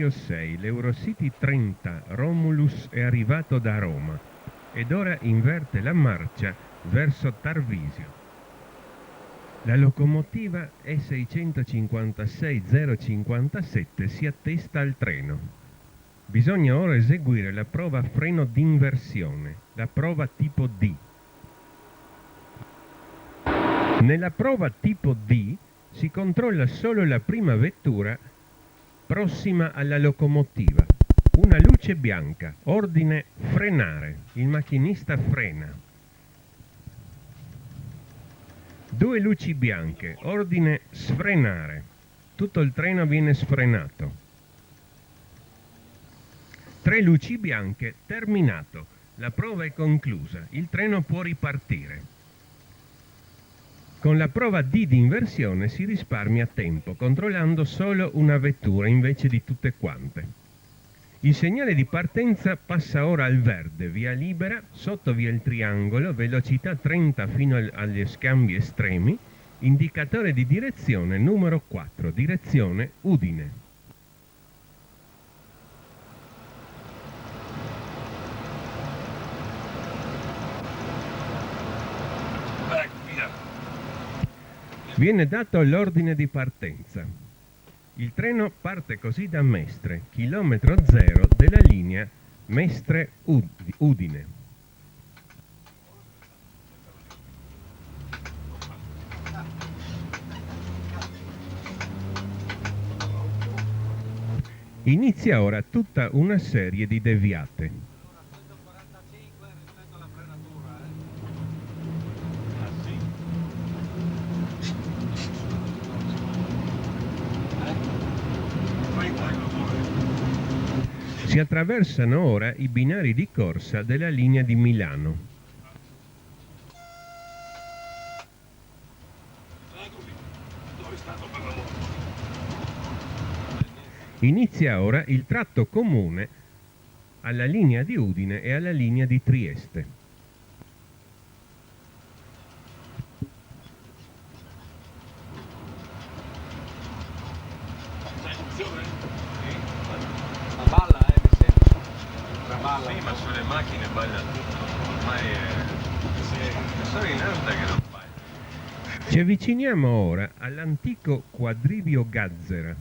Sirio 6, l'Eurocity 30 Romulus è arrivato da Roma ed ora inverte la marcia verso Tarvisio. La locomotiva E656-057 si attesta al treno. Bisogna ora eseguire la prova freno d'inversione, la prova tipo D. Nella prova tipo D si controlla solo la prima vettura prossima alla locomotiva. Una luce bianca, ordine frenare. Il macchinista frena. 2 luci bianche, ordine sfrenare. Tutto il treno viene sfrenato. 3 luci bianche, terminato. La prova è conclusa. Il treno può ripartire. Con la prova D di inversione si risparmia tempo, controllando solo una vettura invece di tutte quante. Il segnale di partenza passa ora al verde, via libera, sotto via il triangolo, velocità 30 fino agli scambi estremi, indicatore di direzione numero 4, direzione Udine. Viene dato l'ordine di partenza. Il treno parte così da Mestre, chilometro 0 della linea Mestre-Udine. Inizia ora tutta una serie di deviate. Si attraversano ora i binari di corsa della linea di Milano. Inizia ora il tratto comune alla linea di Udine e alla linea di Trieste. Sì, ma sulle macchine balla tutto, ormai è storia in alta che non fai. Ci avviciniamo ora all'antico quadrivio Gazzera,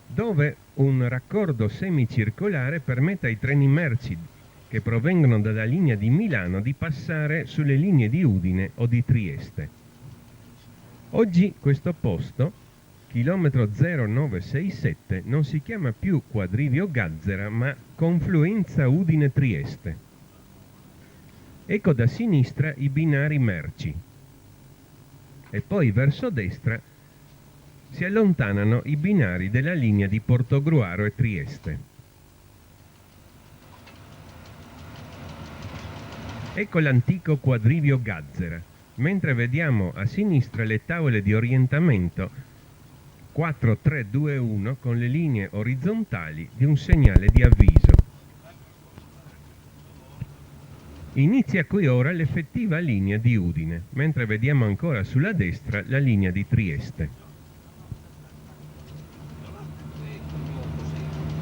dove un raccordo semicircolare permette ai treni merci che provengono dalla linea di Milano di passare sulle linee di Udine o di Trieste. Oggi questo posto, chilometro 0967, non si chiama più quadrivio Gazzera, ma confluenza Udine-Trieste. Ecco da sinistra i binari merci. E poi verso destra si allontanano i binari della linea di Portogruaro e Trieste. Ecco l'antico quadrivio Gazzera, mentre vediamo a sinistra le tavole di orientamento 4-3-2-1 con le linee orizzontali di un segnale di avviso. Inizia qui ora l'effettiva linea di Udine, mentre vediamo ancora sulla destra la linea di Trieste.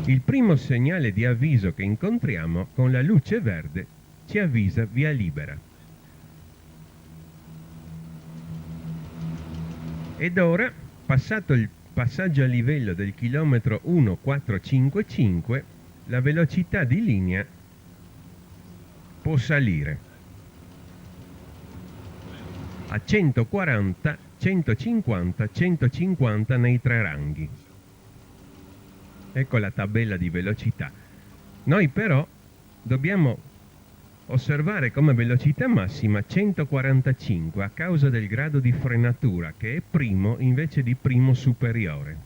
Il primo segnale di avviso che incontriamo con la luce verde ci avvisa via libera. Ed ora, passato il passaggio a livello del chilometro 1455, la velocità di linea può salire a 140, 150, 150 nei 3 ranghi. Ecco la tabella di velocità. Noi però dobbiamo osservare come velocità massima 145 a causa del grado di frenatura che è primo invece di primo superiore.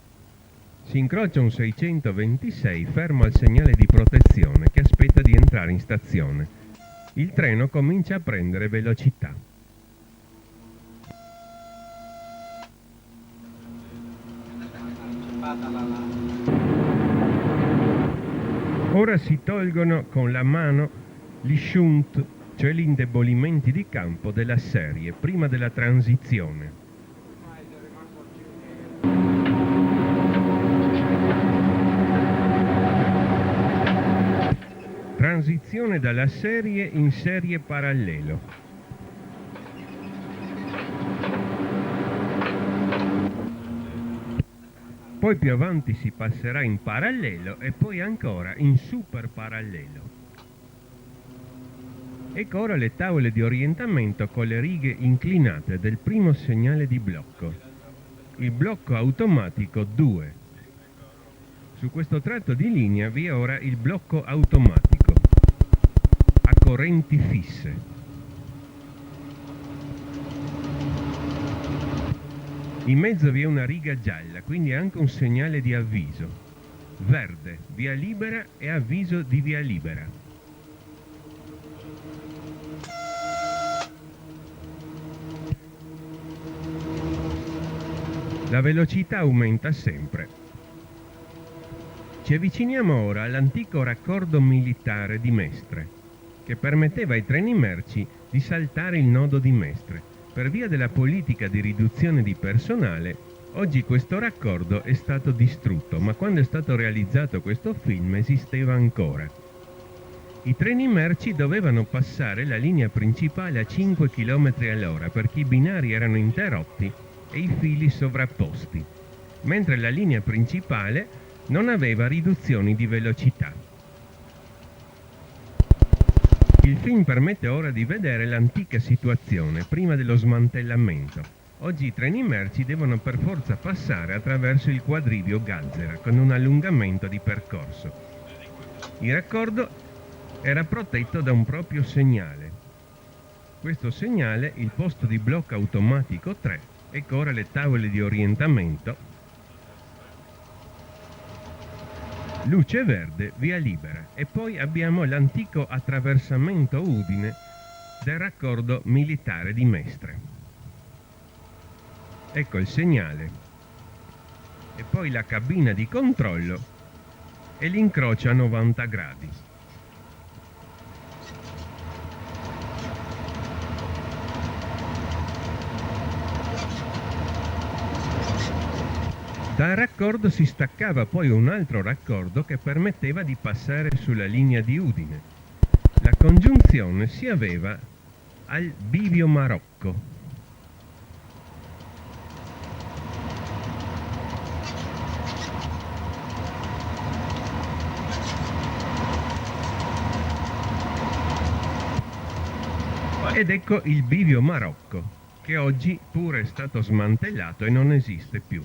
Si incrocia un 626 fermo al segnale di protezione che aspetta di entrare in stazione. Il treno comincia a prendere velocità. Ora si tolgono con la mano gli shunt, cioè gli indebolimenti di campo della serie, prima della transizione. transizione dalla serie in serie parallelo. Poi più avanti si passerà in parallelo e poi ancora in super parallelo. Ecco ora le tavole di orientamento con le righe inclinate del primo segnale di blocco. Il blocco automatico 2. Su questo tratto di linea vi è ora il blocco automatico a correnti fisse. In mezzo vi è una riga gialla, quindi anche un segnale di avviso. Verde, via libera e avviso di via libera. La velocità aumenta sempre. Ci avviciniamo ora all'antico raccordo militare di Mestre, che permetteva ai treni merci di saltare il nodo di Mestre. Per via della politica di riduzione di personale, oggi questo raccordo è stato distrutto, ma quando è stato realizzato questo film esisteva ancora. I treni merci dovevano passare la linea principale a 5 km all'ora perché i binari erano interrotti e i fili sovrapposti, mentre la linea principale non aveva riduzioni di velocità. Il film permette ora di vedere l'antica situazione prima dello smantellamento. Oggi i treni merci devono per forza passare attraverso il quadrivio Gazzera con un allungamento di percorso. Il raccordo era protetto da un proprio segnale. Questo segnale, il posto di blocco automatico 3, ecco ora le tavole di orientamento. Luce verde, via libera. E poi abbiamo l'antico attraversamento Udine del raccordo militare di Mestre. Ecco il segnale. E poi la cabina di controllo e l'incrocio a 90 gradi. Dal raccordo si staccava poi un altro raccordo che permetteva di passare sulla linea di Udine. La congiunzione si aveva al bivio Marocco. Ed ecco il bivio Marocco, che oggi pure è stato smantellato e non esiste più.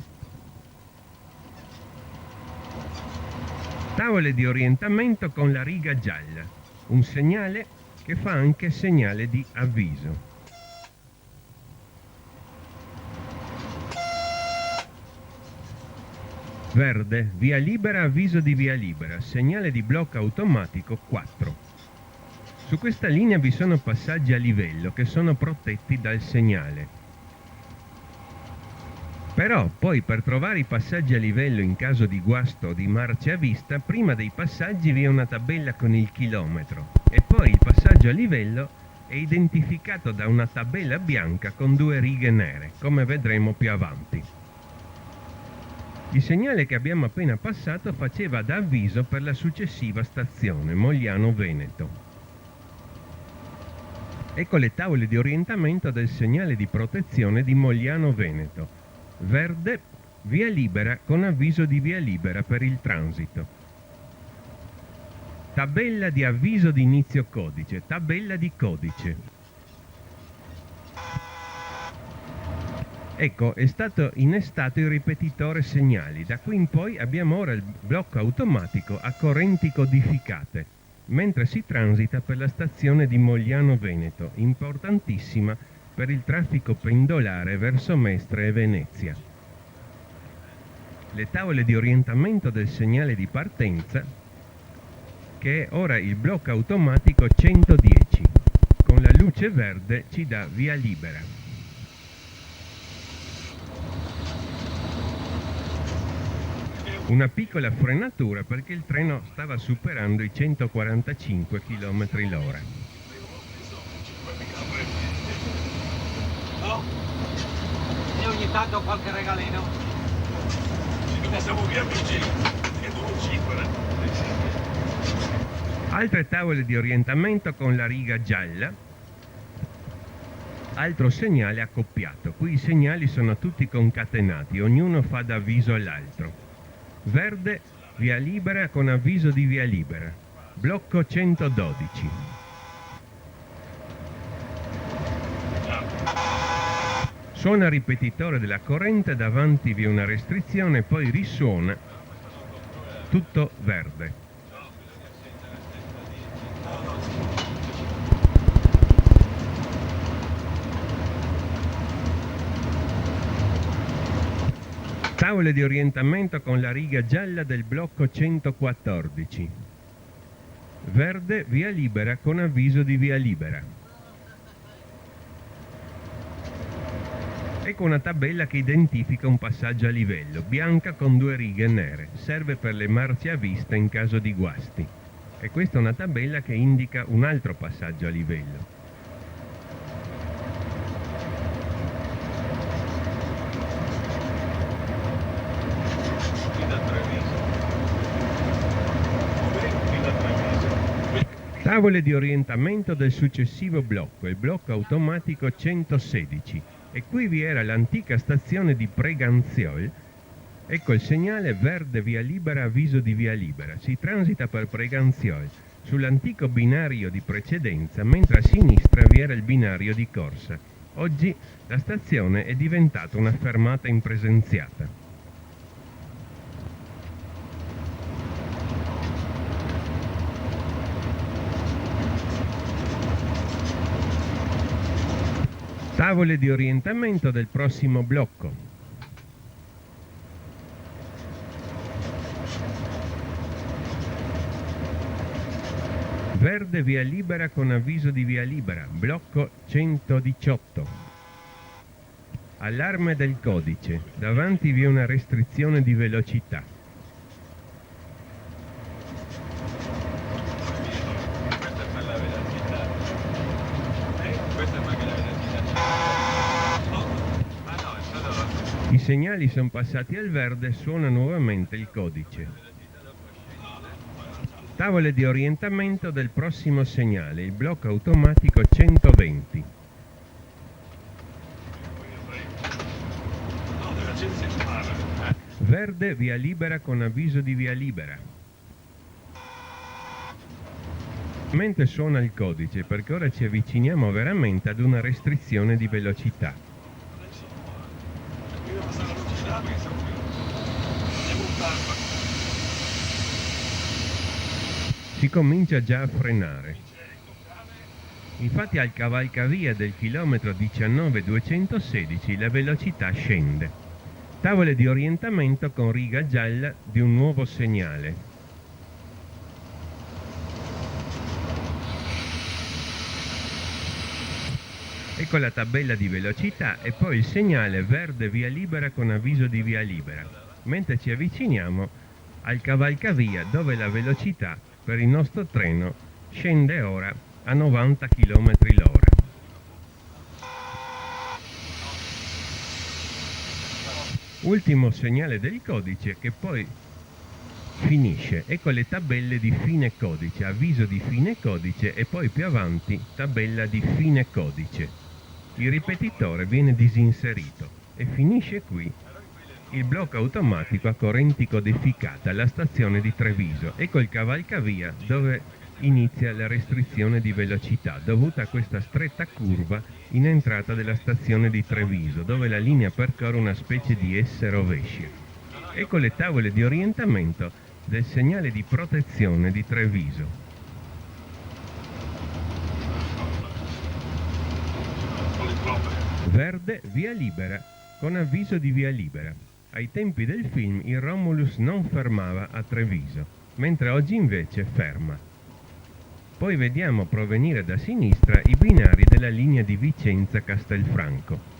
Tavole di orientamento con la riga gialla, un segnale che fa anche segnale di avviso. Verde, via libera, avviso di via libera, segnale di blocco automatico 4. Su questa linea vi sono passaggi a livello che sono protetti dal segnale. Però poi per trovare i passaggi a livello in caso di guasto o di marce a vista, prima dei passaggi vi è una tabella con il chilometro e poi il passaggio a livello è identificato da una tabella bianca con 2 righe nere, come vedremo più avanti. Il segnale che abbiamo appena passato faceva da avviso per la successiva stazione, Mogliano Veneto. Ecco le tavole di orientamento del segnale di protezione di Mogliano Veneto. Verde, via libera con avviso di via libera per il transito. Tabella di avviso di inizio codice, tabella di codice. Ecco, è stato innestato il ripetitore segnali. Da qui in poi abbiamo ora il blocco automatico a correnti codificate, mentre si transita per la stazione di Mogliano Veneto, importantissima per il traffico pendolare verso Mestre e Venezia. Le tavole di orientamento del segnale di partenza, che è ora il blocco automatico 110, con la luce verde ci dà via libera. Una piccola frenatura perché il treno stava superando i 145 km/h. E ogni tanto qualche regalino. Siamo qui amici, e tu uccidere. Altre tavole di orientamento con la riga gialla, altro segnale accoppiato. Qui i segnali sono tutti concatenati, ognuno fa da avviso all'altro. Verde, via libera con avviso di via libera. Blocco 112. Suona ripetitore della corrente, davanti vi è una restrizione, poi risuona tutto verde. Tavole di orientamento con la riga gialla del blocco 114. Verde, via libera con avviso di via libera. Ecco una tabella che identifica un passaggio a livello, bianca con 2 righe nere. Serve per le marce a vista in caso di guasti. E questa è una tabella che indica un altro passaggio a livello. Tavole di orientamento del successivo blocco, il blocco automatico 116. E qui vi era l'antica stazione di Preganziol. Ecco il segnale verde via libera, avviso di via libera. Si transita per Preganziol sull'antico binario di precedenza, mentre a sinistra vi era il binario di corsa. Oggi la stazione è diventata una fermata impresenziata. Tavole di orientamento del prossimo blocco. Verde via libera con avviso di via libera, blocco 118. Allarme del codice, davanti vi è una restrizione di velocità. I segnali sono passati al verde, suona nuovamente il codice. Tavole di orientamento del prossimo segnale, il blocco automatico 120. Verde via libera con avviso di via libera. Mentre suona il codice, perché ora ci avviciniamo veramente ad una restrizione di velocità. Si comincia già a frenare. Infatti al cavalcavia del chilometro 19,216 la velocità scende. Tavole di orientamento con riga gialla di un nuovo segnale. Ecco la tabella di velocità e poi il segnale verde via libera con avviso di via libera, mentre ci avviciniamo al cavalcavia dove la velocità per il nostro treno scende ora a 90 km l'ora. Ultimo segnale del codice che poi finisce. Ecco le tabelle di fine codice, avviso di fine codice e poi più avanti tabella di fine codice. Il ripetitore viene disinserito e finisce qui il blocco automatico a correnti codificate alla stazione di Treviso. Ecco il cavalcavia dove inizia la restrizione di velocità dovuta a questa stretta curva in entrata della stazione di Treviso, dove la linea percorre una specie di S rovescia. Ecco le tavole di orientamento del segnale di protezione di Treviso. Verde, via libera, con avviso di via libera. Ai tempi del film il Romulus non fermava a Treviso, mentre oggi invece ferma. Poi vediamo provenire da sinistra i binari della linea di Vicenza-Castelfranco.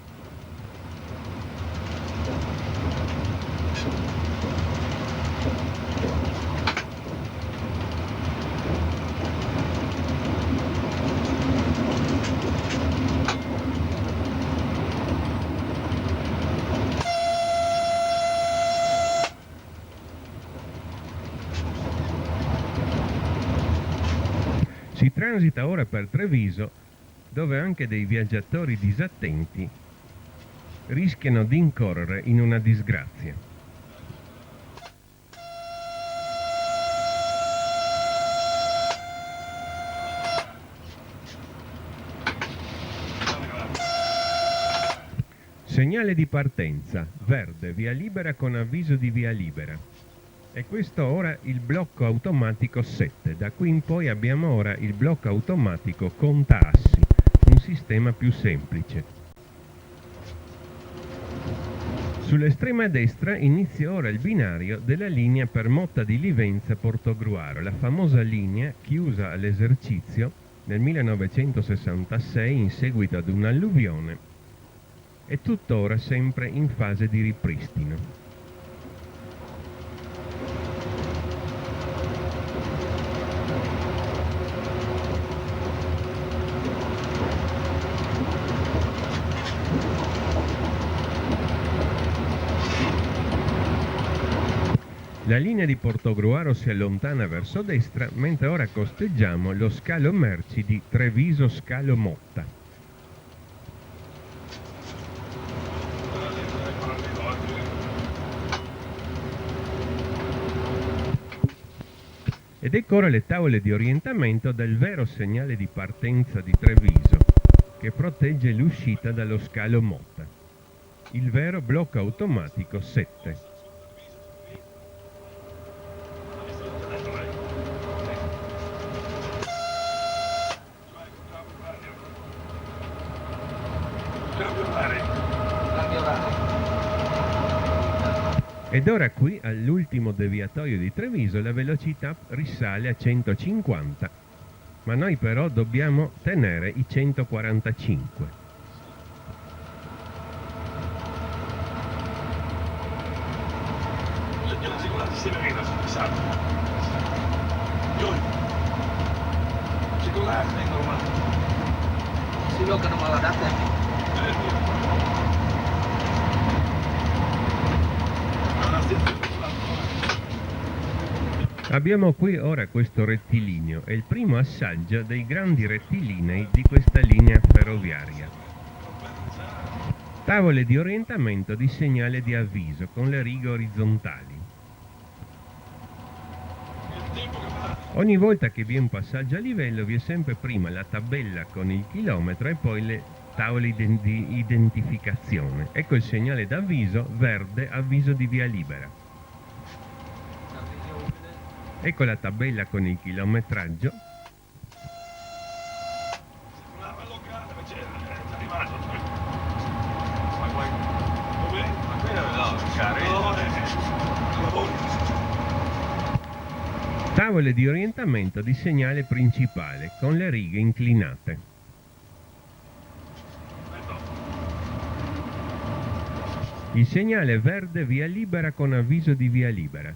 Si transita ora per Treviso, dove anche dei viaggiatori disattenti rischiano di incorrere in una disgrazia. Segnale di partenza, verde, via libera con avviso di via libera. E questo ora il blocco automatico 7. Da qui in poi abbiamo ora il blocco automatico conta assi, un sistema più semplice. Sull'estrema destra inizia ora il binario della linea per Motta di Livenza Portogruaro, la famosa linea chiusa all'esercizio nel 1966 in seguito ad un'alluvione e tuttora sempre in fase di ripristino. La linea di Portogruaro si allontana verso destra, mentre ora costeggiamo lo scalo merci di Treviso Scalo Motta. Ed ecco ora le tavole di orientamento del vero segnale di partenza di Treviso, che protegge l'uscita dallo scalo Motta. Il vero blocco automatico 7. Ed ora qui, all'ultimo deviatoio di Treviso, la velocità risale a 150, ma noi però dobbiamo tenere i 145. Si lo che non me la date? Abbiamo qui ora questo rettilineo, è il primo assaggio dei grandi rettilinei di questa linea ferroviaria. Tavole di orientamento di segnale di avviso con le righe orizzontali. Ogni volta che vi è un passaggio a livello vi è sempre prima la tabella con il chilometro e poi le tavole di identificazione. Ecco il segnale d'avviso, verde, avviso di via libera. Ecco la tabella con il chilometraggio. Tavole di orientamento di segnale principale con le righe inclinate. Il segnale verde via libera con avviso di via libera.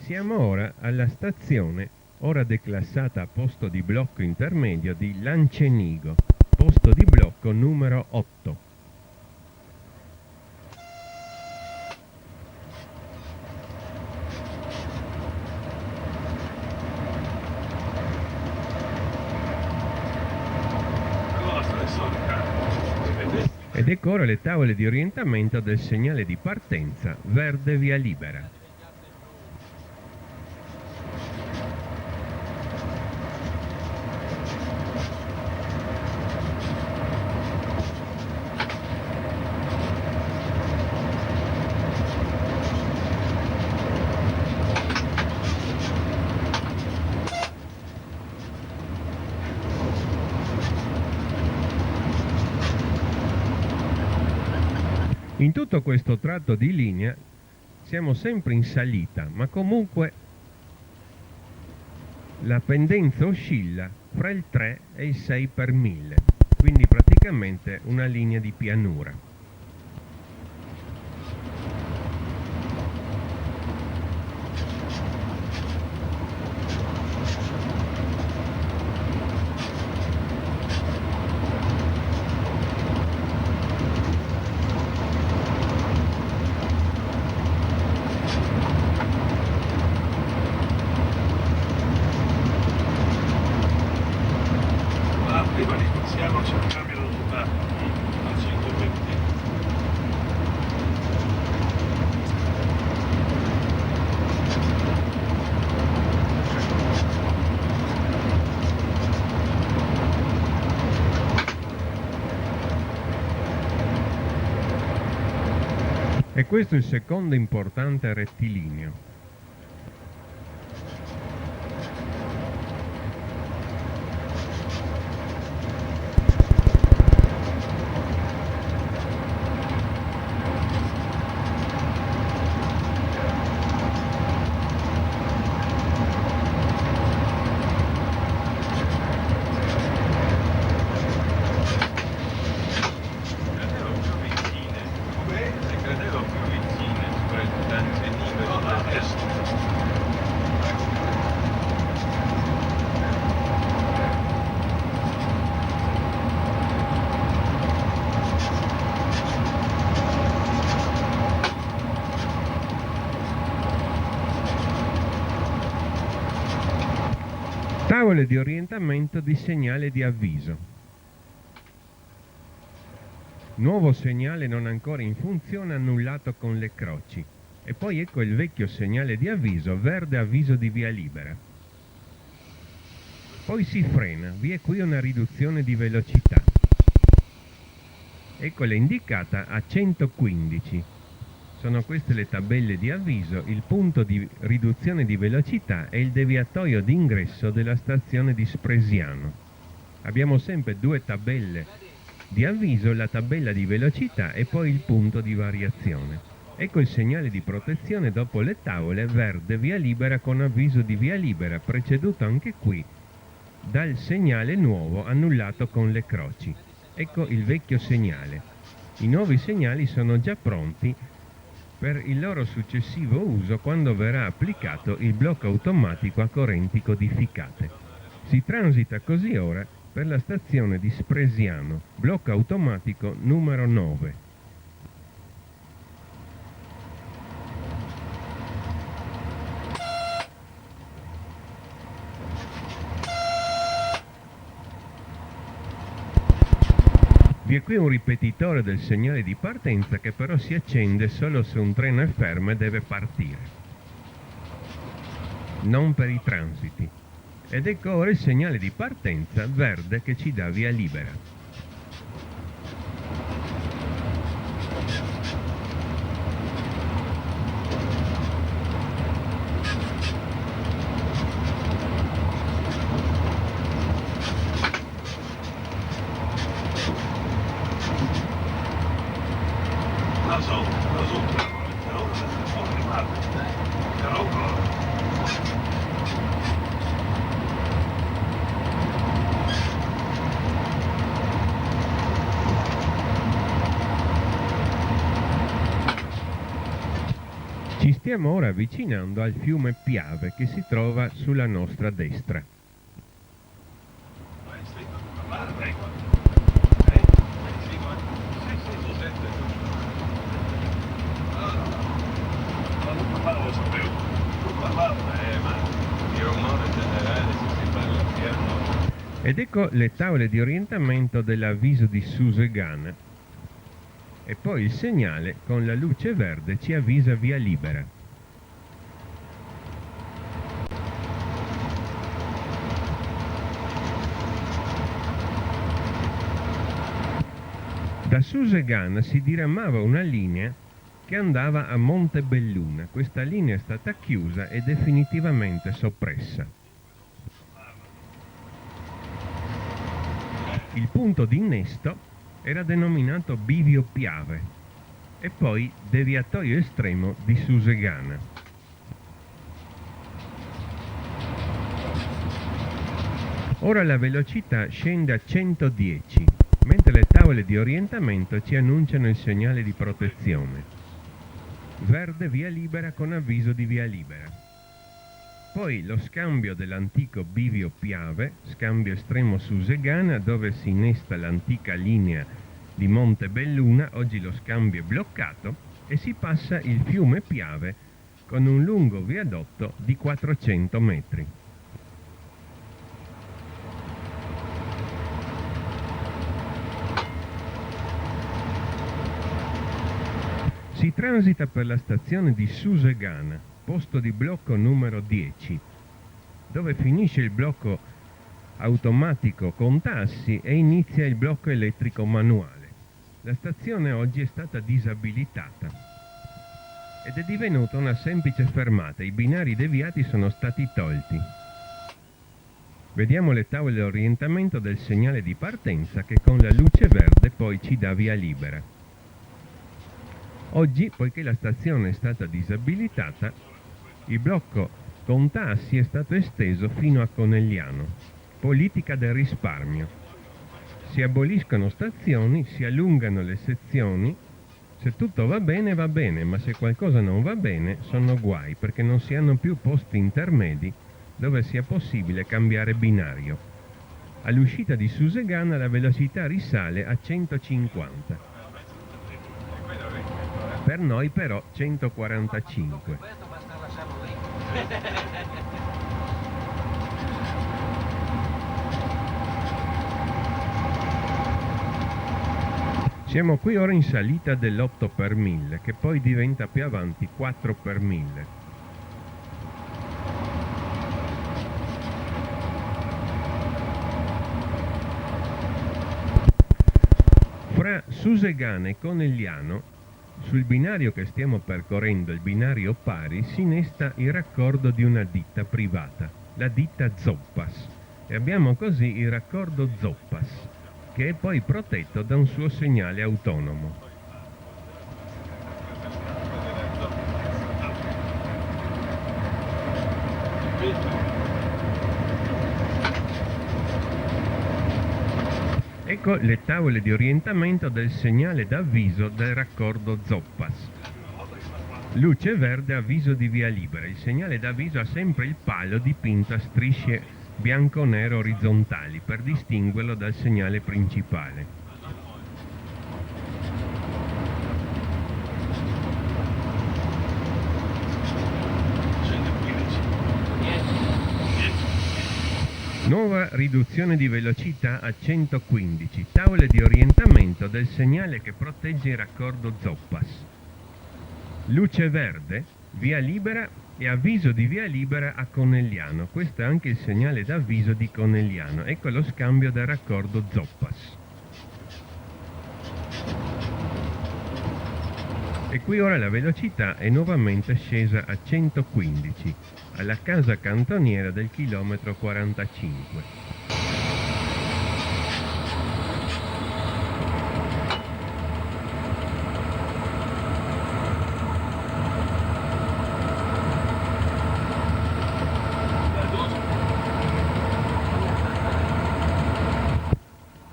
Siamo ora alla stazione, ora declassata a posto di blocco intermedio di Lancenigo, posto di blocco numero 8. Ed ecco ora le tavole di orientamento del segnale di partenza, verde via libera. In tutto questo tratto di linea siamo sempre in salita, ma comunque la pendenza oscilla fra il 3 e il 6 per 1000, quindi praticamente una linea di pianura. E questo è il secondo importante rettilineo. Tavole di orientamento di segnale di avviso. Nuovo segnale non ancora in funzione annullato con le croci. E poi ecco il vecchio segnale di avviso, verde avviso di via libera. Poi si frena, vi è qui una riduzione di velocità. Eccola indicata a 115. Sono queste le tabelle di avviso, il punto di riduzione di velocità e il deviatoio d'ingresso della stazione di Spresiano. Abbiamo sempre due tabelle di avviso, la tabella di velocità e poi il punto di variazione. Ecco il segnale di protezione dopo le tavole, verde via libera con avviso di via libera, preceduto anche qui dal segnale nuovo annullato con le croci. Ecco il vecchio segnale. I nuovi segnali sono già pronti per il loro successivo uso quando verrà applicato il blocco automatico a correnti codificate. Si transita così ora per la stazione di Spresiano, blocco automatico numero 9. Vi è qui un ripetitore del segnale di partenza che però si accende solo se un treno è fermo e deve partire, non per i transiti. Ed ecco ora il segnale di partenza verde che ci dà via libera. Ci stiamo ora avvicinando al fiume Piave che si trova sulla nostra destra. Ed ecco le tavole di orientamento dell'avviso di Susegana. E poi il segnale con la luce verde ci avvisa via libera. Da Susegana si diramava una linea che andava a Montebelluna. Questa linea è stata chiusa e definitivamente soppressa. Il punto di innesto era denominato Bivio Piave e poi deviatoio estremo di Susegana. Ora la velocità scende a 110, mentre le tavole di orientamento ci annunciano il segnale di protezione. Verde via libera con avviso di via libera. Poi lo scambio dell'antico Bivio Piave, scambio estremo Susegana, dove si innesta l'antica linea di Montebelluna, oggi lo scambio è bloccato, e si passa il fiume Piave con un lungo viadotto di 400 metri. Si transita per la stazione di Susegana, posto di blocco numero 10, dove finisce il blocco automatico con tassi e inizia il blocco elettrico manuale. La stazione oggi è stata disabilitata. ed è divenuta una semplice fermata. I binari deviati sono stati tolti. Vediamo le tavole di orientamento del segnale di partenza che con la luce verde poi ci dà via libera. Oggi, poiché la stazione è stata disabilitata, il blocco Contassi è stato esteso fino a Conegliano. Politica del risparmio. Si aboliscono stazioni, si allungano le sezioni. Se tutto va bene, ma se qualcosa non va bene, sono guai, perché non si hanno più posti intermedi dove sia possibile cambiare binario. All'uscita di Susegana la velocità risale a 150. Per noi però 145. Questo basta lasciarlo lì. Siamo qui ora in salita dell'8 per 1000, che poi diventa più avanti 4 per 1000. Fra Susegana e Conegliano, sul binario che stiamo percorrendo, il binario pari, si innesta il raccordo di una ditta privata, la ditta Zoppas, e abbiamo così il raccordo Zoppas, che è poi protetto da un suo segnale autonomo. Ecco le tavole di orientamento del segnale d'avviso del raccordo Zoppas. Luce verde, avviso di via libera. Il segnale d'avviso ha sempre il palo dipinto a strisce bianco-nero orizzontali per distinguerlo dal segnale principale. Nuova riduzione di velocità a 115, tavole di orientamento del segnale che protegge il raccordo Zoppas. Luce verde, via libera e avviso di via libera a Conegliano. Questo è anche il segnale d'avviso di Conegliano. Ecco lo scambio del raccordo Zoppas. E qui ora la velocità è nuovamente scesa a 115, alla casa cantoniera del chilometro 45.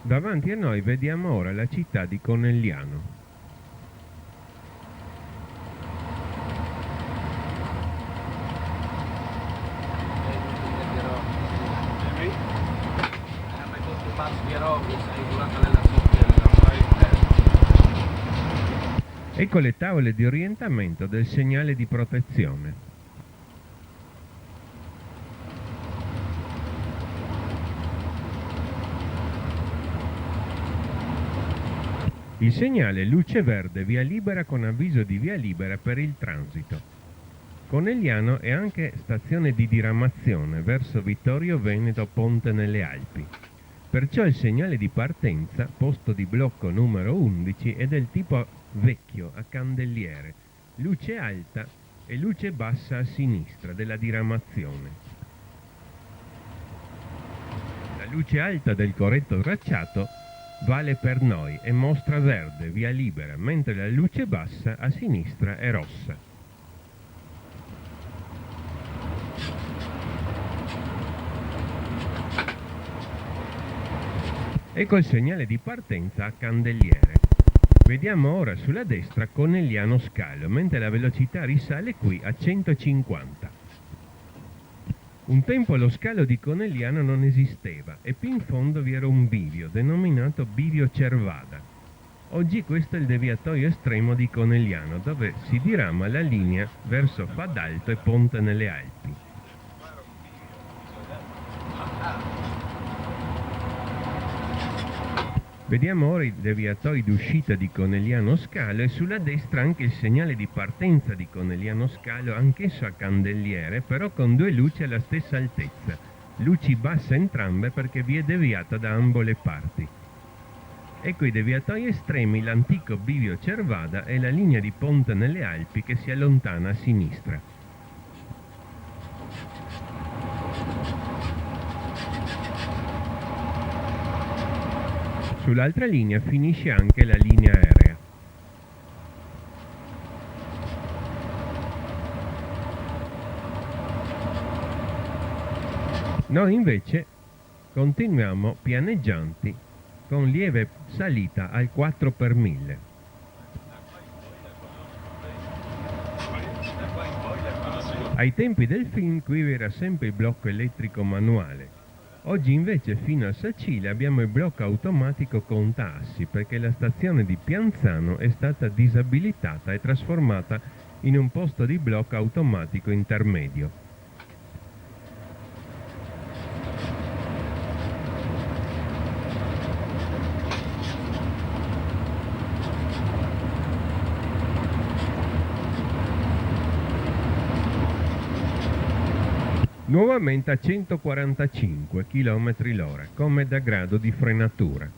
Davanti a noi vediamo ora la città di Conegliano. Ecco le tavole di orientamento del segnale di protezione. Il segnale luce verde via libera con avviso di via libera per il transito. Conegliano è anche stazione di diramazione verso Vittorio Veneto Ponte nelle Alpi. Perciò il segnale di partenza, posto di blocco numero 11, è del tipo vecchio a candelliere, luce alta e luce bassa a sinistra della diramazione. La luce alta del corretto tracciato vale per noi e mostra verde, via libera, mentre la luce bassa a sinistra è rossa. Ecco il segnale di partenza a candelliere. Vediamo ora sulla destra Conegliano Scalo, mentre la velocità risale qui a 150. Un tempo lo scalo di Conegliano non esisteva e più in fondo vi era un bivio, denominato bivio Cervada. Oggi questo è il deviatoio estremo di Conegliano, dove si dirama la linea verso Fadalto e Ponte nelle Alpi. Vediamo ora i deviatoi d'uscita di Conegliano Scalo e sulla destra anche il segnale di partenza di Conegliano Scalo, anch'esso a candelliere, però con due luci alla stessa altezza, luci basse entrambe perché vi è deviata da ambo le parti. Ecco i deviatoi estremi, l'antico bivio Cervada e la linea di ponte nelle Alpi che si allontana a sinistra. Sull'altra linea finisce anche la linea aerea. Noi invece continuiamo pianeggianti con lieve salita al 4x1000. Ai tempi del film qui era sempre il blocco elettrico manuale. Oggi invece fino a Sacile abbiamo il blocco automatico con tassi perché la stazione di Pianzano è stata disabilitata e trasformata in un posto di blocco automatico intermedio. Nuovamente a 145 km/h, come da grado di frenatura.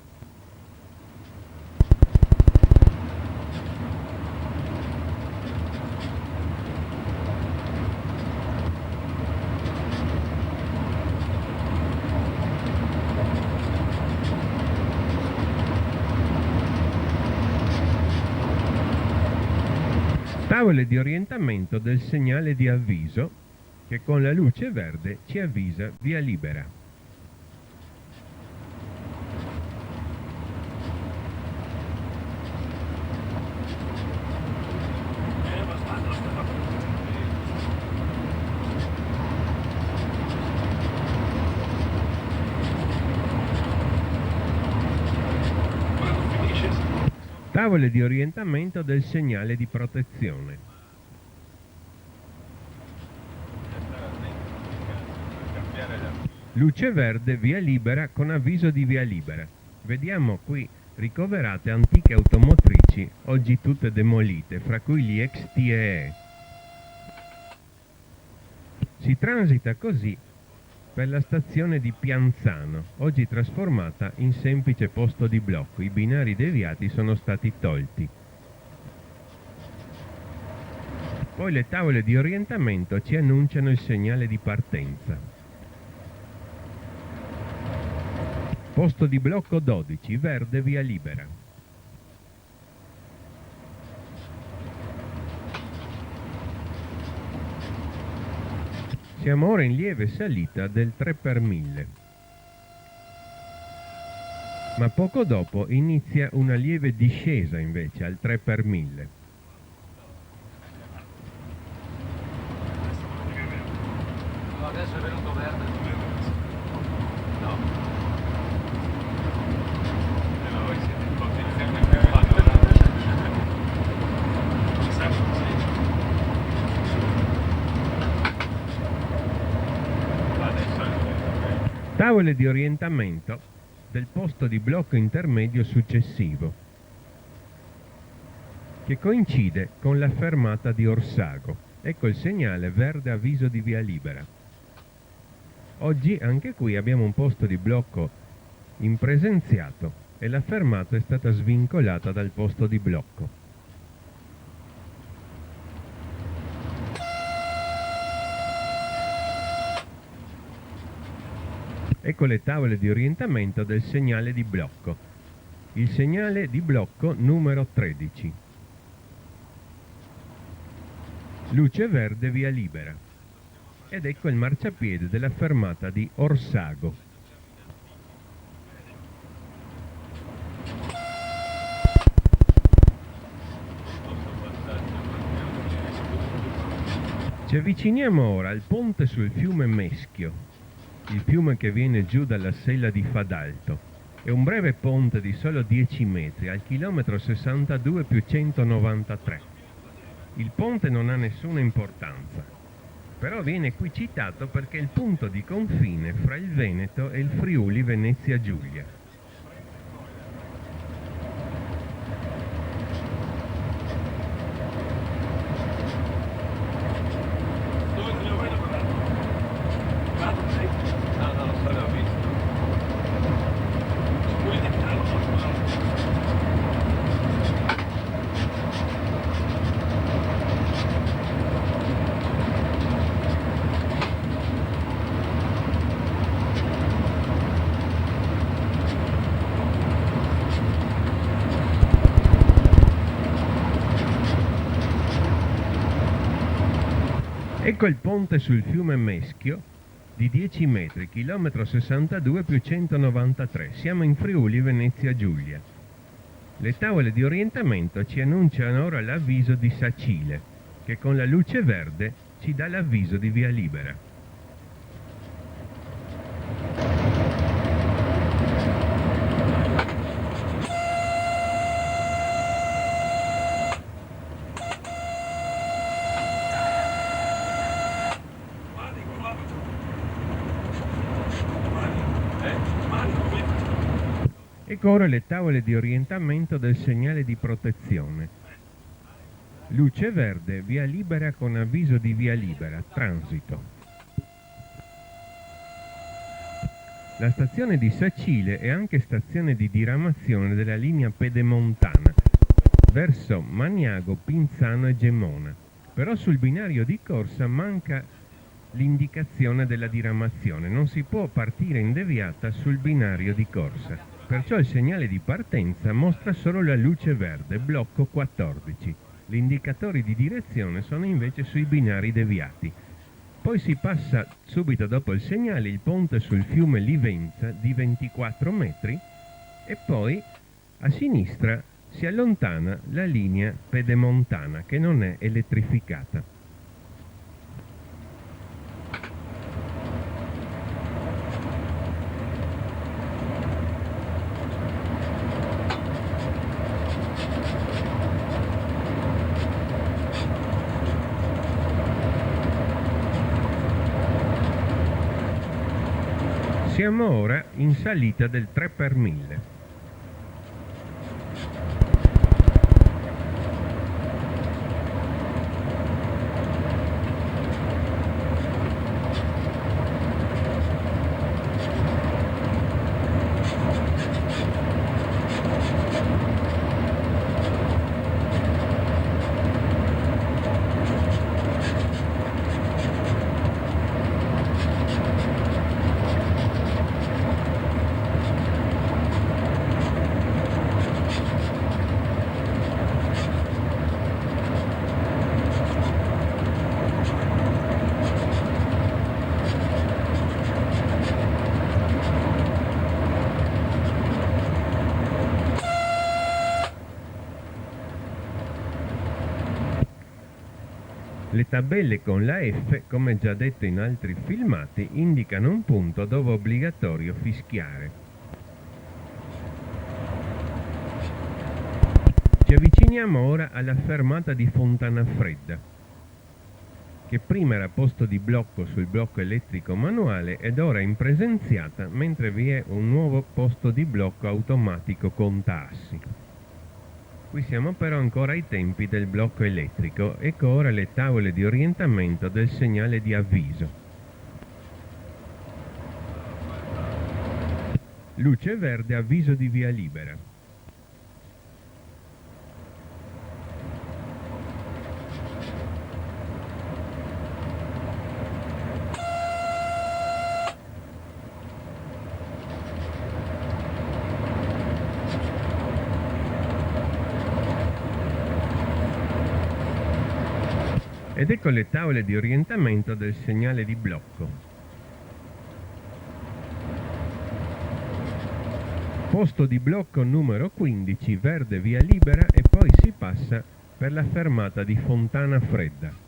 Tavole di orientamento del segnale di avviso che con la luce verde ci avvisa via libera. Tavole di orientamento del segnale di protezione. Luce verde via libera con avviso di via libera. Vediamo qui ricoverate antiche automotrici, oggi tutte demolite, fra cui gli ex TEE. Si transita così per la stazione di Pianzano, oggi trasformata in semplice posto di blocco. I binari deviati sono stati tolti. Poi le tavole di orientamento ci annunciano il segnale di partenza. Posto di blocco 12, verde via libera. Siamo ora in lieve salita del 3x1000. Ma poco dopo inizia una lieve discesa invece al 3x1000. No, adesso è venuto verde. No. Voi siete in posizione più panoramica. Adesso è Tavole di orientamento del posto di blocco intermedio successivo, che coincide con la fermata di Orsago. Ecco il segnale verde avviso di via libera. Oggi anche qui abbiamo un posto di blocco impresenziato e la fermata è stata svincolata dal posto di blocco. Ecco le tavole di orientamento del segnale di blocco. Il segnale di blocco numero 13. Luce verde via libera. Ed ecco il marciapiede della fermata di Orsago. Ci avviciniamo ora al ponte sul fiume Meschio, il fiume che viene giù dalla sella di Fadalto. È un breve ponte di solo 10 metri, al chilometro 62 più 193. Il ponte non ha nessuna importanza, però viene qui citato perché è il punto di confine fra il Veneto e il Friuli Venezia Giulia. No, solo ho visto. Ecco il ponte sul fiume Meschio di 10 metri, chilometro 62 più 193. Siamo in Friuli, Venezia Giulia. Le tavole di orientamento ci annunciano ora l'avviso di Sacile, che con la luce verde ci dà l'avviso di via libera. Ecco ora le tavole di orientamento del segnale di protezione. Luce verde, via libera con avviso di via libera, transito. La stazione di Sacile è anche stazione di diramazione della linea pedemontana verso Maniago, Pinzano e Gemona. Però sul binario di corsa manca l'indicazione della diramazione, non si può partire in deviata sul binario di corsa. Perciò il segnale di partenza mostra solo la luce verde, blocco 14. Gli indicatori di direzione sono invece sui binari deviati. Poi si passa subito dopo il segnale il ponte sul fiume Livenza di 24 metri e poi a sinistra si allontana la linea pedemontana che non è elettrificata. Siamo ora in salita del 3 per 1000. Le tabelle con la F, come già detto in altri filmati, indicano un punto dove è obbligatorio fischiare. Ci avviciniamo ora alla fermata di Fontana Fredda, che prima era posto di blocco sul blocco elettrico manuale ed ora è impresenziata, mentre vi è un nuovo posto di blocco automatico contaassi. Qui siamo però ancora ai tempi del blocco elettrico. Ecco ora le tavole di orientamento del segnale di avviso. Luce verde, avviso di via libera. Ed ecco le tavole di orientamento del segnale di blocco. Posto di blocco numero 15, verde via libera e poi si passa per la fermata di Fontana Fredda.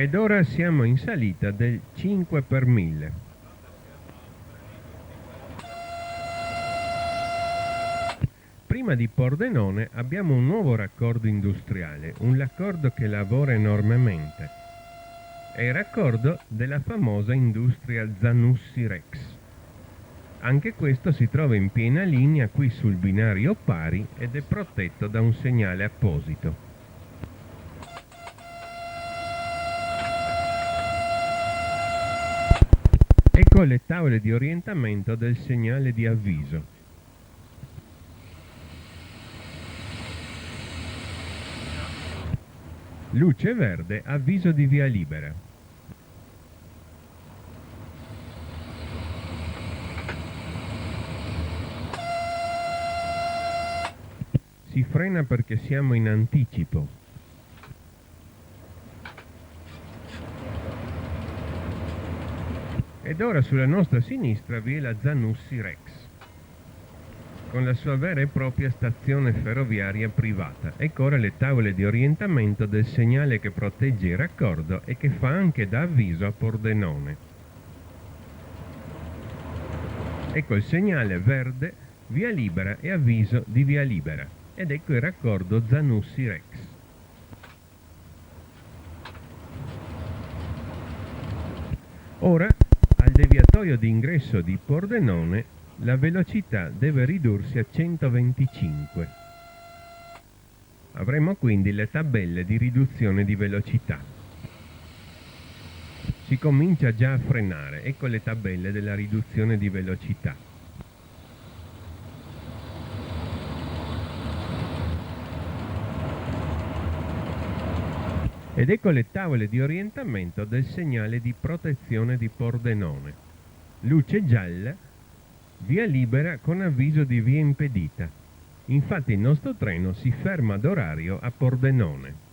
Ed ora siamo in salita del 5 per 1000. Prima di Pordenone abbiamo un nuovo raccordo industriale, un raccordo che lavora enormemente. È il raccordo della famosa industria Zanussi Rex. Anche questo si trova in piena linea qui sul binario pari ed è protetto da un segnale apposito. Ecco le tavole di orientamento del segnale di avviso. Luce verde, avviso di via libera. Si frena perché siamo in anticipo. Ed ora sulla nostra sinistra vi è la Zanussi Rex, con la sua vera e propria stazione ferroviaria privata. Ecco ora le tavole di orientamento del segnale che protegge il raccordo e che fa anche da avviso a Pordenone. Ecco il segnale verde, via libera e avviso di via libera. Ed ecco il raccordo Zanussi Rex. Ora, al deviatoio d'ingresso di Pordenone, la velocità deve ridursi a 125. Avremo quindi le tabelle di riduzione di velocità. Si comincia già a frenare, ecco le tabelle della riduzione di velocità. Ed ecco le tavole di orientamento del segnale di protezione di Pordenone. Luce gialla, via libera con avviso di via impedita. Infatti il nostro treno si ferma ad orario a Pordenone.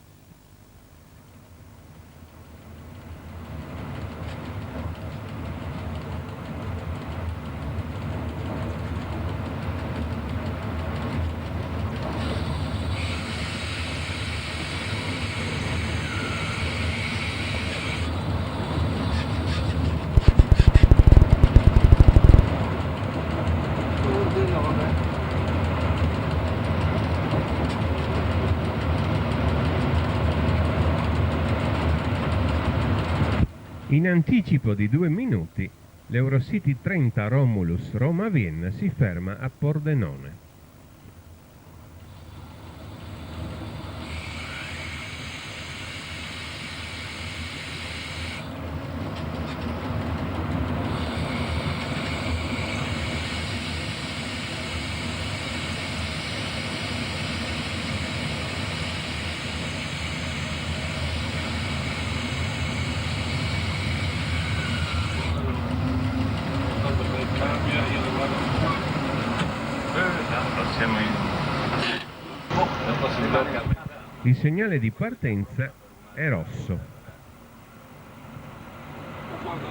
In anticipo di 2 minuti, l'Eurocity 30 Romulus Roma-Vienna si ferma a Pordenone. Il segnale di partenza è rosso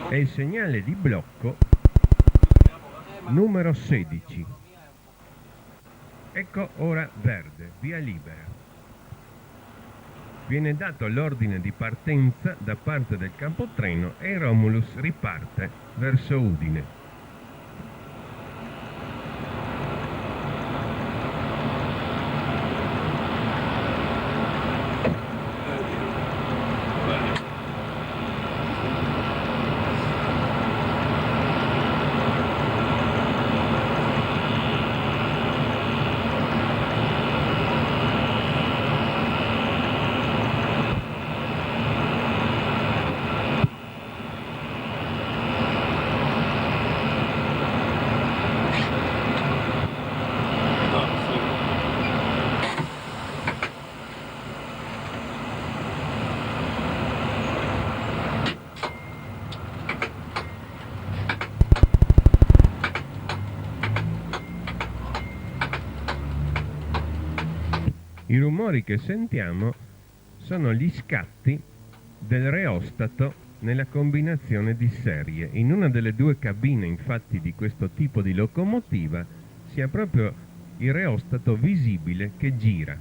e il segnale di blocco numero 16. Ecco ora verde, via libera. Viene dato l'ordine di partenza da parte del capotreno e il Romulus riparte verso Udine. I rumori che sentiamo sono gli scatti del reostato nella combinazione di serie. In una delle due cabine, infatti, di questo tipo di locomotiva si ha proprio il reostato visibile che gira.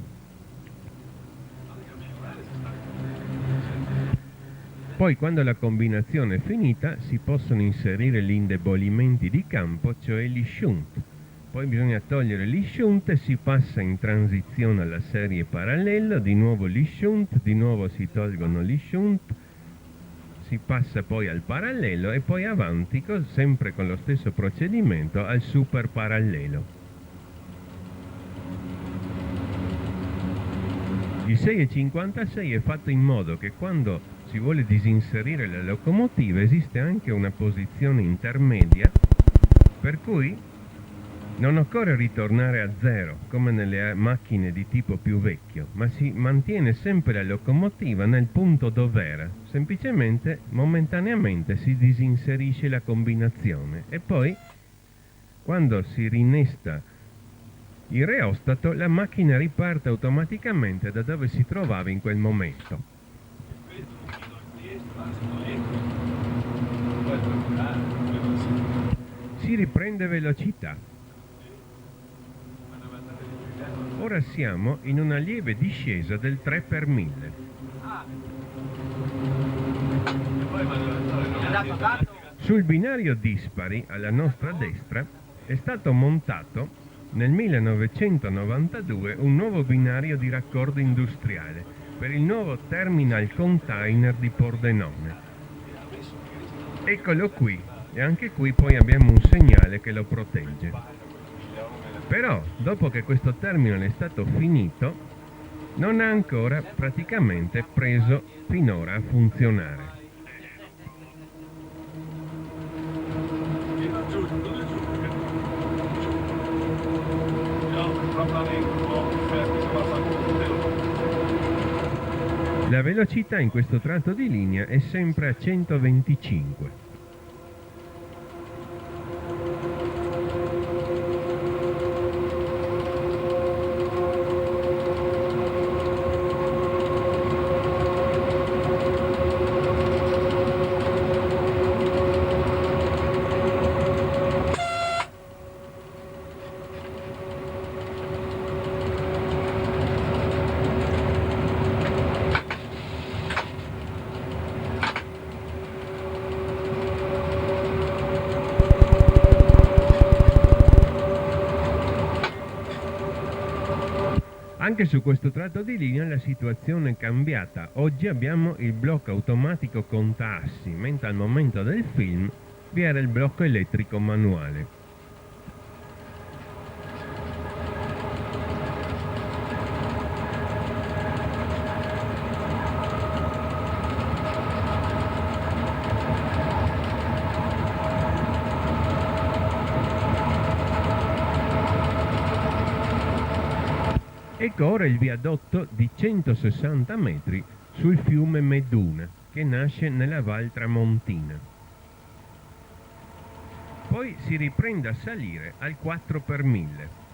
Poi, quando la combinazione è finita, si possono inserire gli indebolimenti di campo, cioè gli shunt. Poi bisogna togliere gli shunt e si passa in transizione alla serie parallelo, di nuovo gli shunt, di nuovo si tolgono gli shunt, si passa poi al parallelo e poi avanti, sempre con lo stesso procedimento, al super parallelo. Il 6,56 è fatto in modo che quando si vuole disinserire la locomotiva esiste anche una posizione intermedia, per cui Non occorre ritornare a zero, come nelle macchine di tipo più vecchio, ma si mantiene sempre la locomotiva nel punto dov'era. Semplicemente, momentaneamente, si disinserisce la combinazione e poi, quando si rinnesta il reostato, la macchina riparte automaticamente da dove si trovava in quel momento. Si riprende velocità. Ora siamo in una lieve discesa del 3 per 1000. Sul binario dispari, alla nostra destra, è stato montato nel 1992 un nuovo binario di raccordo industriale per il nuovo terminal container di Pordenone. Eccolo qui, e anche qui poi abbiamo un segnale che lo protegge. Però, dopo che questo terminal è stato finito, non ha ancora praticamente preso finora a funzionare. La velocità in questo tratto di linea è sempre a 125. Anche su questo tratto di linea la situazione è cambiata. Oggi abbiamo il blocco automatico conta-assi, mentre al momento del film vi era il blocco elettrico manuale. Ecco ora il viadotto di 160 metri sul fiume Meduna, che nasce nella Val Tramontina. Poi si riprende a salire al 4 per 1000.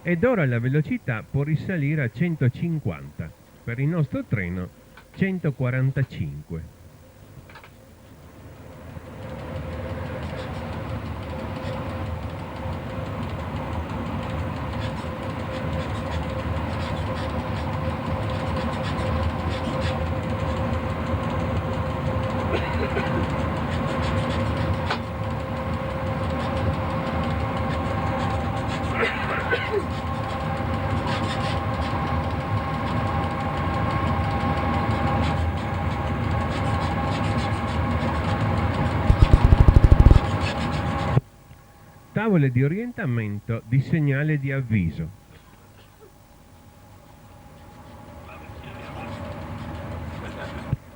Ed ora la velocità può risalire a 150, per il nostro treno 145. Tavole di orientamento di segnale di avviso.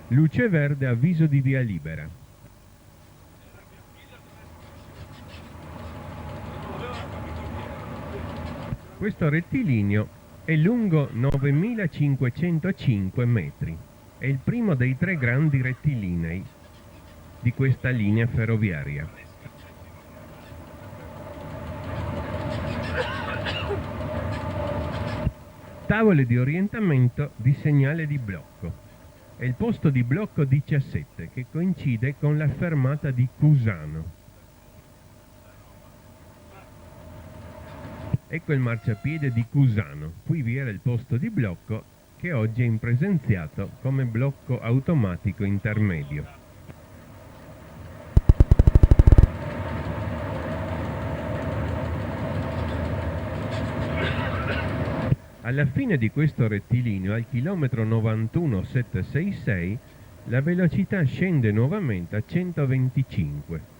Luce verde, avviso di via libera. Questo rettilineo è lungo 9505 metri. È il primo dei 3 grandi rettilinei di questa linea ferroviaria. Tavole di orientamento di segnale di blocco. È il posto di blocco 17 che coincide con la fermata di Cusano. Ecco il marciapiede di Cusano. Qui vi era il posto di blocco che oggi è impresenziato come blocco automatico intermedio. Alla fine di questo rettilineo, al chilometro 91,766, la velocità scende nuovamente a 125.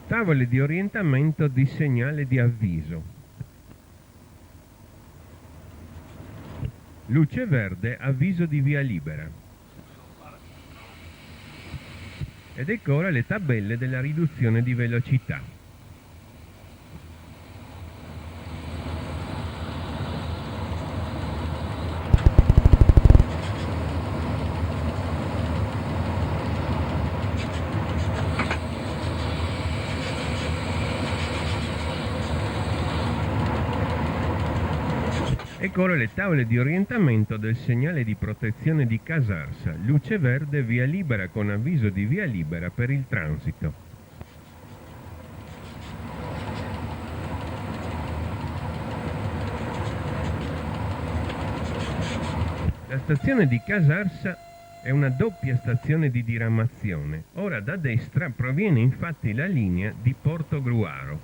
Tavole di orientamento di segnale di avviso. Luce verde, avviso di via libera. Ed ecco ora le tabelle della riduzione di velocità. Ecco ora le tavole di orientamento del segnale di protezione di Casarsa, luce verde, via libera con avviso di via libera per il transito. La stazione di Casarsa è una doppia stazione di diramazione. Ora da destra proviene infatti la linea di Portogruaro,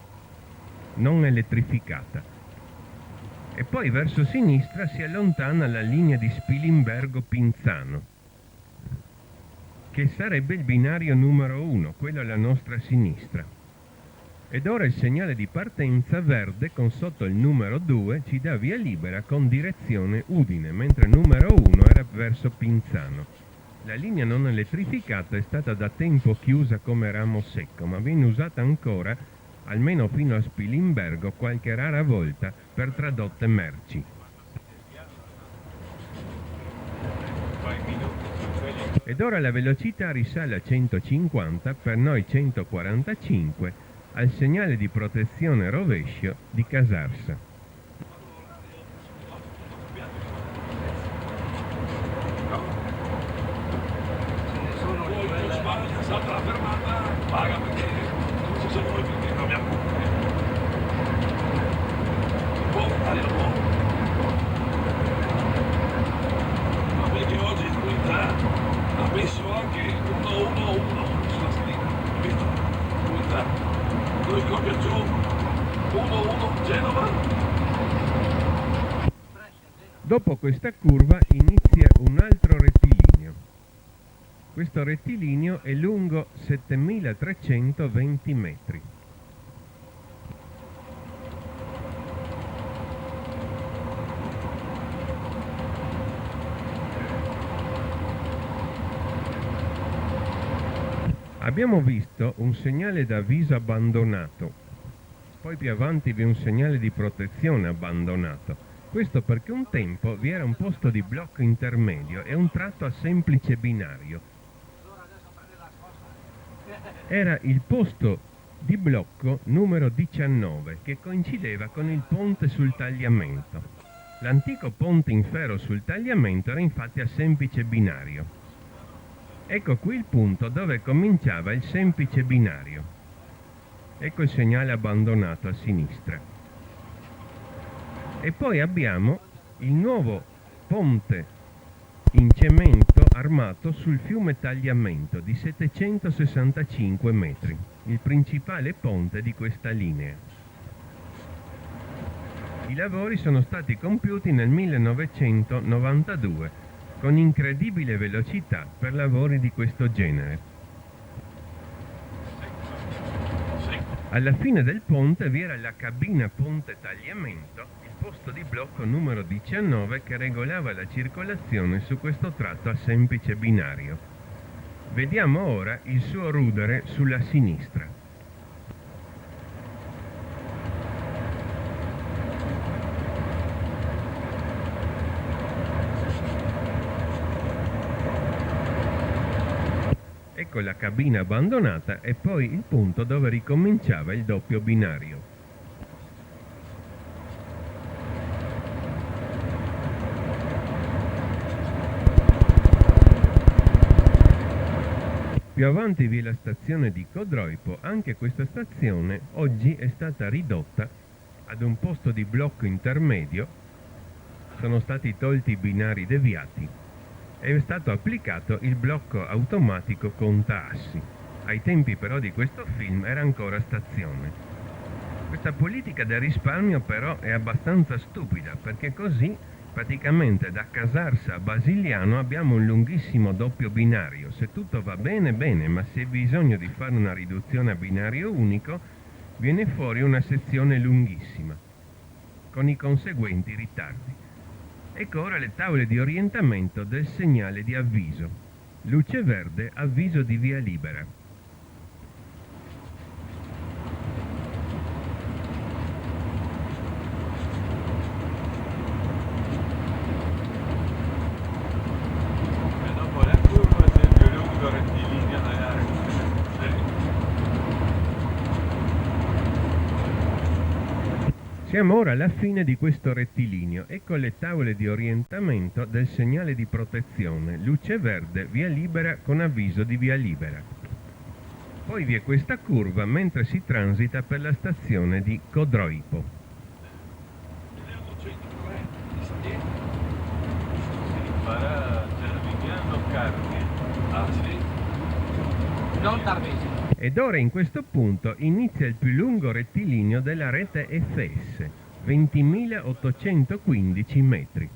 non elettrificata. E poi verso sinistra si allontana la linea di Spilimbergo-Pinzano, che sarebbe il binario numero 1, quello alla nostra sinistra. Ed ora il segnale di partenza verde con sotto il numero 2 ci dà via libera con direzione Udine, mentre il numero 1 era verso Pinzano. La linea non elettrificata è stata da tempo chiusa come ramo secco, ma viene usata ancora almeno fino a Spilimbergo qualche rara volta per tradotte merci. Ed ora la velocità risale a 150, per noi 145, al segnale di protezione rovescio di Casarsa. Salta la fermata, paga perché non ci sono noi perché non abbiamo un po'. Ma perché oggi in comunità ha messo anche 111 sulla sinistra, capito? Comunità, noi copia giù 1-1 Genova. Dopo questa curva inizia un altro rettilineo. Questo rettilineo è lungo 7320 metri. Abbiamo visto un segnale d'avviso abbandonato, poi più avanti vi è un segnale di protezione abbandonato. Questo perché un tempo vi era un posto di blocco intermedio e un tratto a semplice binario. Era il posto di blocco numero 19 che coincideva con il ponte sul tagliamento. L'antico ponte in ferro sul tagliamento era infatti a semplice binario. Ecco qui il punto dove cominciava il semplice binario. Ecco il segnale abbandonato a sinistra. E poi abbiamo il nuovo ponte in cemento armato sul fiume Tagliamento di 765 metri, il principale ponte di questa linea. I lavori sono stati compiuti nel 1992 con incredibile velocità per lavori di questo genere. Alla fine del ponte vi era la cabina ponte tagliamento, il posto di blocco numero 19 che regolava la circolazione su questo tratto a semplice binario. Vediamo ora il suo rudere sulla sinistra. Ecco la cabina abbandonata e poi il punto dove ricominciava il doppio binario. Più avanti vi è la stazione di Codroipo. Anche questa stazione oggi è stata ridotta ad un posto di blocco intermedio. Sono stati tolti i binari deviati. È stato applicato il blocco automatico conta assi. Ai tempi però di questo film era ancora stazione. Questa politica del risparmio però è abbastanza stupida, perché così praticamente da Casarsa a Basigliano abbiamo un lunghissimo doppio binario. Se tutto va bene, bene, ma se hai bisogno di fare una riduzione a binario unico, viene fuori una sezione lunghissima, con i conseguenti ritardi. Ecco ora le tavole di orientamento del segnale di avviso. Luce verde, avviso di via libera. E dopo la curva c'è il più lungo rettilineo dell'area. Siamo ora alla fine di questo rettilineo. Ecco le tavole di orientamento del segnale di protezione. Luce verde, via libera con avviso di via libera. Poi vi è questa curva mentre si transita per la stazione di Codroipo. Farà Cervignano Carni. Ah sì? Non Tarvesi. Ed ora in questo punto inizia il più lungo rettilineo della rete FS, 20.815 metri.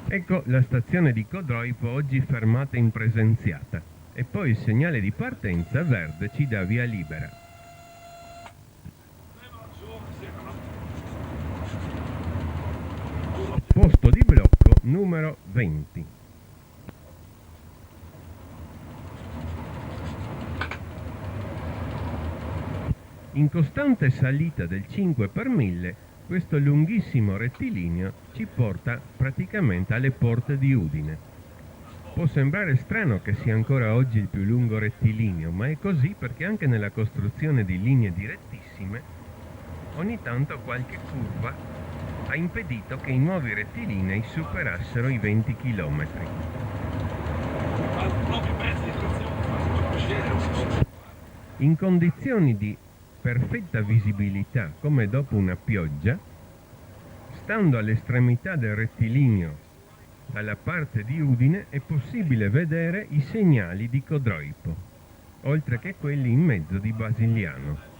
Ecco la stazione di Codroipo oggi fermata in presenziata, e poi il segnale di partenza verde ci dà via libera. Posto di blocco numero 20. In costante salita del 5 per 1000, questo lunghissimo rettilineo ci porta praticamente alle porte di Udine. Può sembrare strano che sia ancora oggi il più lungo rettilineo, ma è così perché anche nella costruzione di linee direttissime, ogni tanto qualche curva ha impedito che i nuovi rettilinei superassero i 20 km. Ma proprio i pezzi di trazione, In condizioni di perfetta visibilità come dopo una pioggia, stando all'estremità del rettilineo dalla parte di Udine è possibile vedere i segnali di Codroipo, oltre che quelli in mezzo di Basigliano.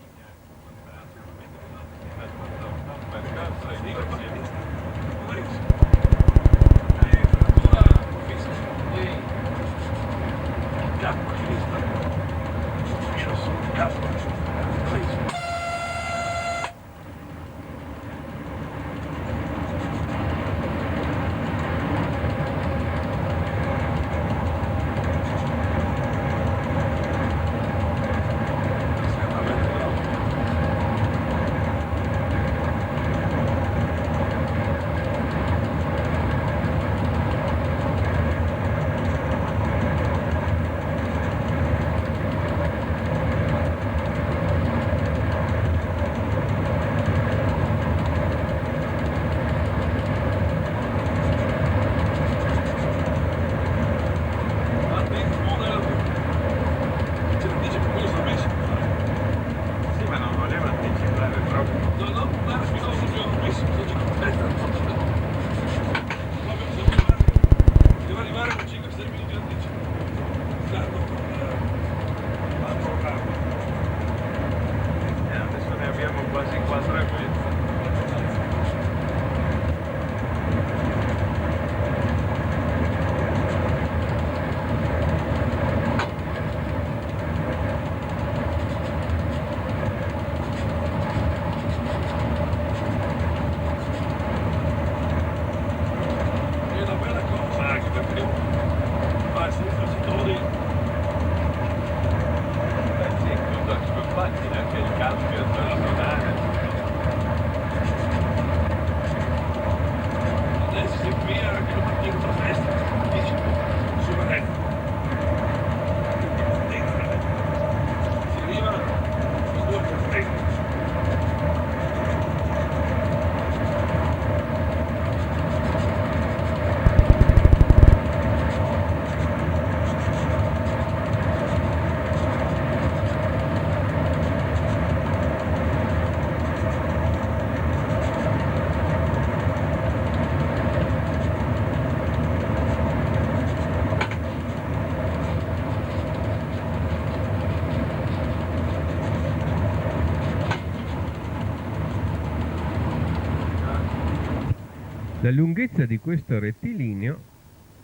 La lunghezza di questo rettilineo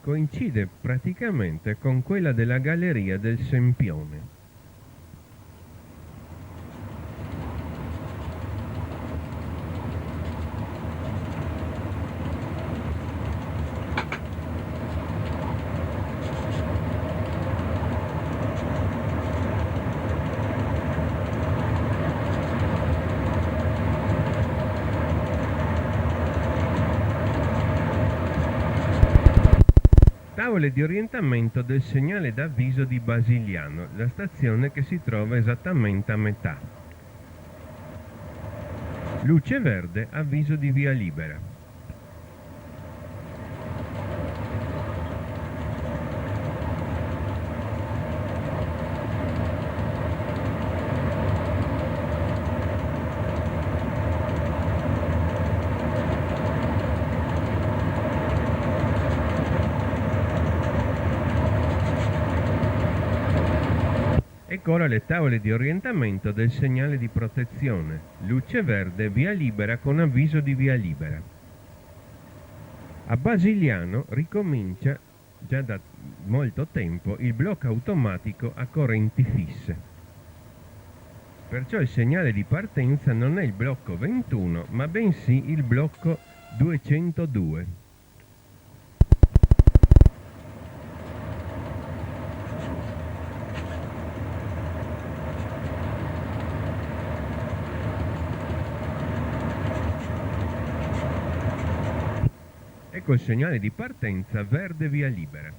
coincide praticamente con quella della galleria del Sempione. Tavole di orientamento del segnale d'avviso di Basigliano, la stazione che si trova esattamente a metà. Luce verde, avviso di via libera. Ecco ora le tavole di orientamento del segnale di protezione. Luce verde, via libera con avviso di via libera. A Basigliano ricomincia già da molto tempo il blocco automatico a correnti fisse. Perciò il segnale di partenza non è il blocco 21, ma bensì il blocco 202. Ecco il segnale di partenza verde via libera.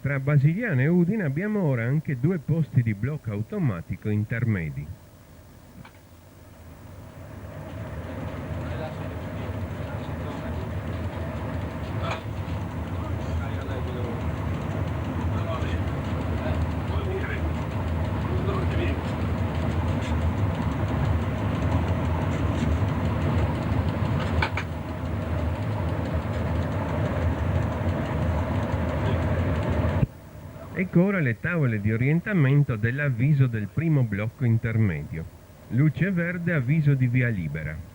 Tra Basigliano e Udine abbiamo ora anche due posti di blocco automatico intermedi. Ecco ora le tavole di orientamento dell'avviso del primo blocco intermedio. Luce verde, avviso di via libera.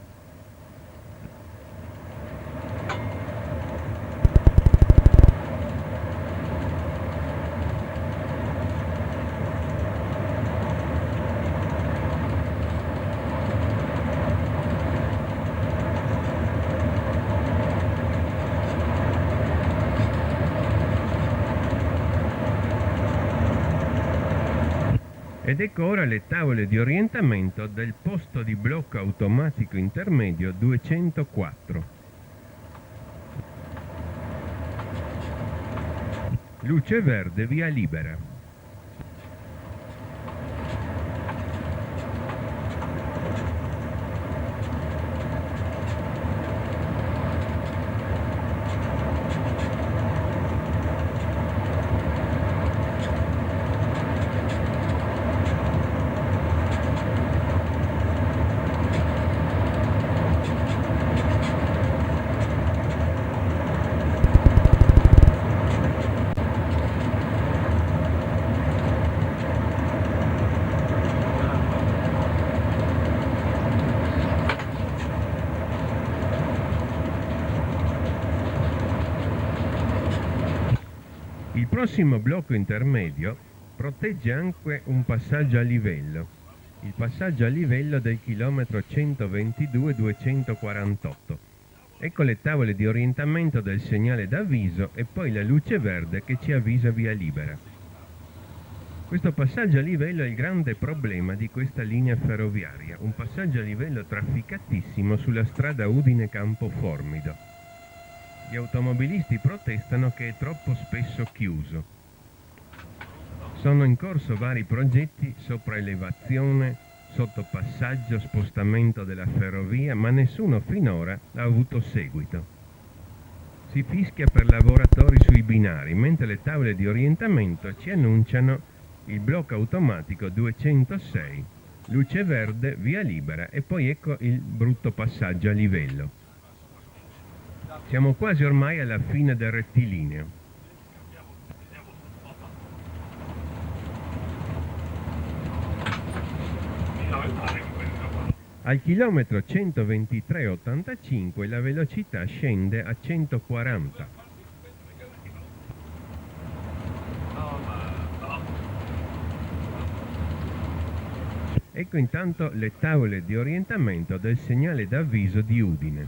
Ed ecco ora le tavole di orientamento del posto di blocco automatico intermedio 204. Luce verde, via libera. Il prossimo blocco intermedio protegge anche un passaggio a livello, il passaggio a livello del chilometro 122-248. Ecco le tavole di orientamento del segnale d'avviso e poi la luce verde che ci avvisa via libera. Questo passaggio a livello è il grande problema di questa linea ferroviaria, un passaggio a livello trafficatissimo sulla strada Udine-Campoformido. Gli automobilisti protestano che è troppo spesso chiuso. Sono in corso vari progetti, sopraelevazione, sottopassaggio, spostamento della ferrovia, ma nessuno finora ha avuto seguito. Si fischia per lavoratori sui binari, mentre le tavole di orientamento ci annunciano il blocco automatico 206, luce verde, via libera e poi ecco il brutto passaggio a livello. Siamo quasi ormai alla fine del rettilineo. Al chilometro 123,85 la velocità scende a 140. Ecco intanto le tavole di orientamento del segnale d'avviso di Udine.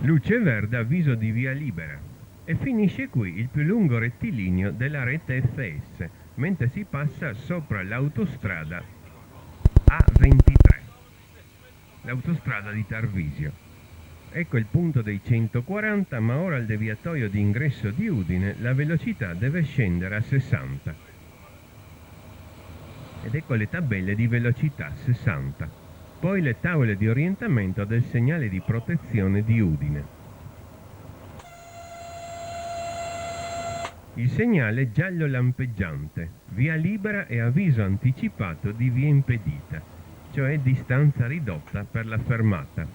Luce verde, avviso di via libera. E finisce qui il più lungo rettilineo della rete FS, mentre si passa sopra l'autostrada A23, l'autostrada di Tarvisio. Ecco il punto dei 140, ma ora al deviatoio di ingresso di Udine la velocità deve scendere a 60. Ed ecco le tabelle di velocità 60. Poi le tavole di orientamento del segnale di protezione di Udine. Il segnale giallo lampeggiante, via libera e avviso anticipato di via impedita, cioè distanza ridotta per la fermata.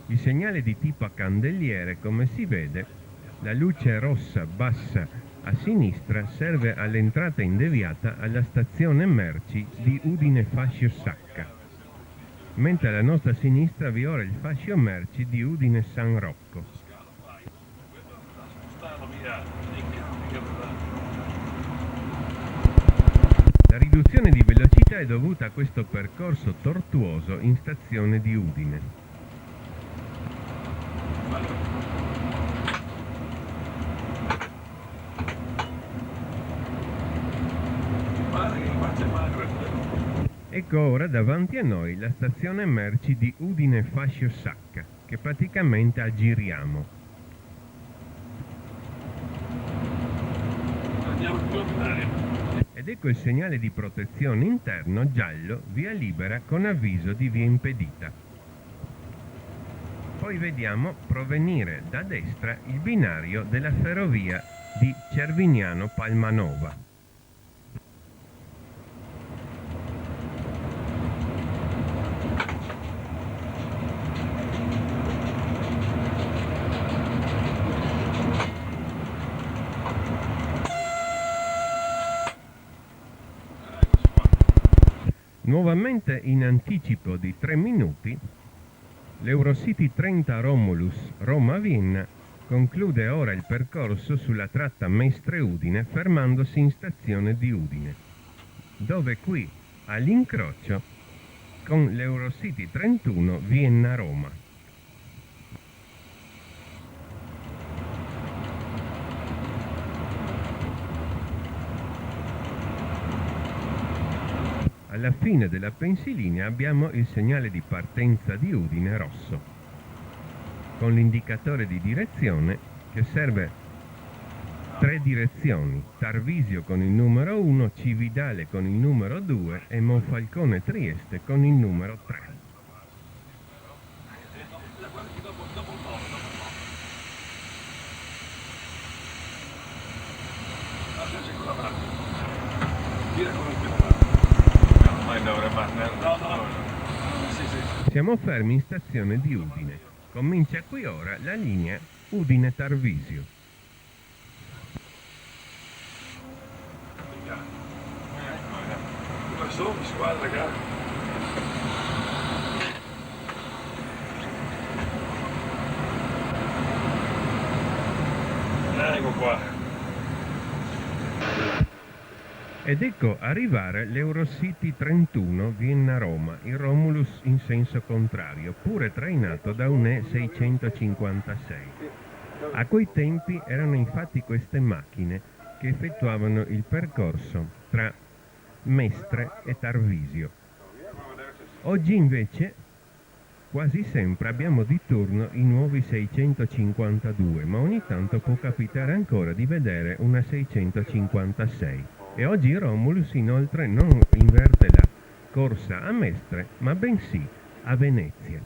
Il segnale di tipo a candeliere, come si vede, la luce rossa bassa a sinistra serve all'entrata in deviata alla stazione merci di Udine Fascio Sacca, mentre alla nostra sinistra vi ora il fascio merci di Udine San Rocco. La riduzione di velocità è dovuta a questo percorso tortuoso in stazione di Udine. Ecco ora davanti a noi la stazione merci di Udine Fascio Sacca, che praticamente aggiriamo. Ed ecco il segnale di protezione interno giallo, via libera con avviso di via impedita. Poi vediamo provenire da destra il binario della ferrovia di Cervignano-Palmanova. Nuovamente in anticipo di 3 minuti, l'Eurocity 30 Romulus Roma-Vienna conclude ora il percorso sulla tratta Mestre-Udine fermandosi in stazione di Udine, dove qui all'incrocio con l'Eurocity 31 Vienna-Roma. Alla fine della pensilinea abbiamo il segnale di partenza di Udine rosso, con l'indicatore di direzione che serve 3 direzioni: Tarvisio con il numero 1, Cividale con il numero 2 e Monfalcone Trieste con il numero 3. Siamo fermi in stazione di Udine. Comincia qui ora la linea Udine-Tarvisio. Sono squadra, cara. Ecco qua. Ed ecco arrivare l'Eurocity 31 Vienna-Roma, il Romulus in senso contrario, pure trainato da un E656. A quei tempi erano infatti queste macchine che effettuavano il percorso tra Mestre e Tarvisio. Oggi invece quasi sempre abbiamo di turno i nuovi 652, ma ogni tanto può capitare ancora di vedere una 656. E oggi Romulus inoltre non inverte la corsa a Mestre, ma bensì a Venezia.